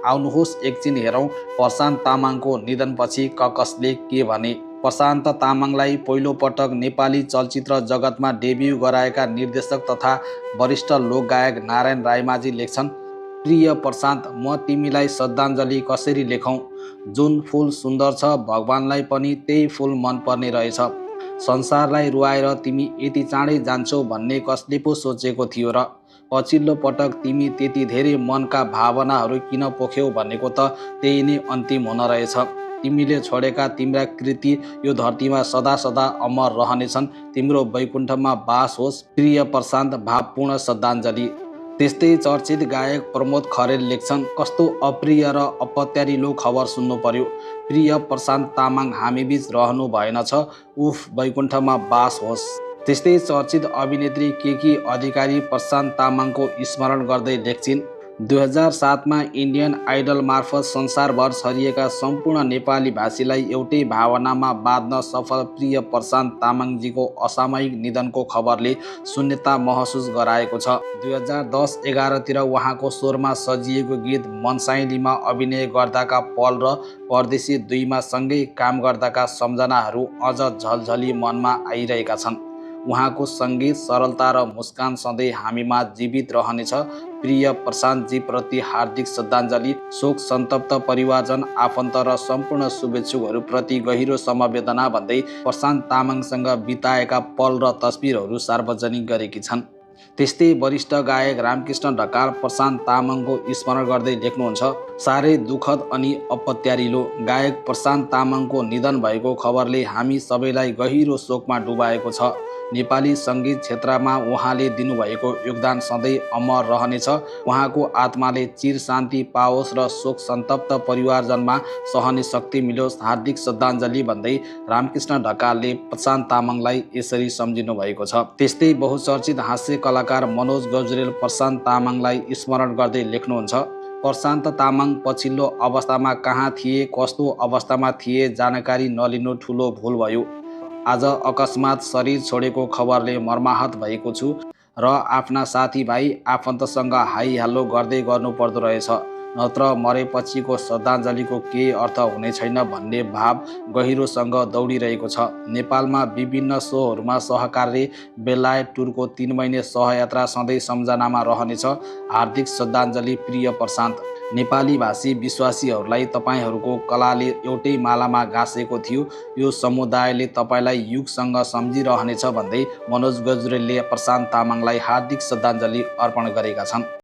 आउनुहोस् एकछिन हेरौँ प्रशान्त तामाङको निधनपछि ककसले के भने। प्रशान्त तामाङलाई पहिलोपटक नेपाली चलचित्र जगतमा डेब्यू गराएका निर्देशक तथा वरिष्ठ लोकगायक नारायण रायमाझी लेख्छन्, प्रिय प्रशान्त, म तिमीलाई श्रद्धाञ्जली कसरी लेखौँ? जुन फुल सुन्दर छ भगवानलाई पनि त्यही फुल मनपर्ने रहेछ। संसारलाई रुवाएर तिमी यति चाँडै जान्छौ भन्ने कसले पो सोचेको थियो र? पछिल्लो पटक तिमी त्यति धेरै मनका भावनाहरू किन पोख्यौ भनेको त त्यही नै अन्तिम हुन रहेछ। तिमीले छोडेका तिम्रा कृति यो धरतीमा सदा सदा अमर रहनेछन्। तिम्रो वैकुण्ठमा बास होस् प्रिय प्रशान्त। भावपूर्ण श्रद्धाञ्जली। त्यस्तै चर्चित गायक प्रमोद खरेल लेख्छन्, कस्तो अप्रिय र अपत्यारिलो खबर सुन्नु पर्यो। प्रिय प्रशान्त तामाङ हामीबीच रहनु भएनछ। उफ, वैकुण्ठमा बास होस्। त्यस्तै चर्चित अभिनेत्री केकी अधिकारी प्रशान्त तामाङको स्मरण गर्दै लेख्छिन्, 2007 मा इन्डियन आइडल मार्फत संसारभर छरिएका सम्पूर्ण नेपाली भाषीलाई एउटै भावनामा बाँध्न सफल प्रिय प्रशान्त तामाङजीको असामयिक निधनको खबरले शून्यता महसुस गराएको छ। 2010-11 तिर उहाँको स्वरमा सजिएको गीत मनसाइलीमा अभिनय गर्दाका पल र परदेशी 2 मा सँगै काम गर्दाका सम्झनाहरू अझ झलझली मनमा आइरहेका छन्। उहाँको सङ्गीत, सरलता र मुस्कान सधैँ हामीमा जीवित रहनेछ। प्रिय प्रशान्तजी प्रति हार्दिक श्रद्धाञ्जली। शोक सन्तप्त परिवारजन, आफन्त र सम्पूर्ण शुभेच्छुकहरूप्रति गहिरो समवेदना भन्दै प्रशान्त तामाङसँग बिताएका पल र तस्बिरहरू सार्वजनिक गरेकी छन्। त्यस्तै वरिष्ठ गायक रामकृष्ण ढकाल प्रशान्त तामाङको स्मरण गर्दै लेख्नुहुन्छ, साह्रै दुःखद अनि अपत्यारिलो। गायक प्रशान्त तामाङको निधन भएको खबरले हामी सबैलाई गहिरो शोकमा डुबाएको छ। नेपाली सङ्गीत क्षेत्रमा उहाँले दिनुभएको योगदान सधैँ अमर रहनेछ। उहाँको आत्माले चिर शान्ति पाओस् र शोक सन्तप्त परिवारजनमा सहने शक्ति मिलोस्। हार्दिक श्रद्धाञ्जली भन्दै रामकृष्ण ढकालले प्रशान्त तामाङलाई यसरी सम्झिनु भएको छ। त्यस्तै बहुचर्चित हास्य कलाकार मनोज गजुरेल प्रशान्त तामाङलाई स्मरण गर्दै लेख्नुहुन्छ, प्रशान्त तामाङ पछिल्लो अवस्थामा कहाँ थिए, कस्तो अवस्थामा थिए जानकारी नलिनु ठुलो भुल भयो। आज अकस्मात शरीर छोडेको खबरले मर्माहत भएको छु र आफ्ना साथीभाइ आफन्तसँग हाई हाल्लो गर्दै गर्नुपर्दो रहेछ, नत्र मरेपछिको श्रद्धाञ्जलीको केही अर्थ हुने छैन भन्ने भाव गहिरोसँग दौडिरहेको छ। नेपालमा विभिन्न सोहरूमा सहकार्य, बेलायत टुरको 3 महिने सहयात्रा सधैँ सम्झनामा रहनेछ। हार्दिक श्रद्धाञ्जली प्रिय प्रशान्त। नेपाली भाषी विश्वासीहरूलाई तपाईँहरूको कलाले एउटै मालामा गाँसेको थियो। यो समुदायले तपाईँलाई युगसँग सम्झिरहनेछ भन्दै मनोज गजुरेलले प्रशान्त तामाङलाई हार्दिक श्रद्धाञ्जली अर्पण गरेका छन्।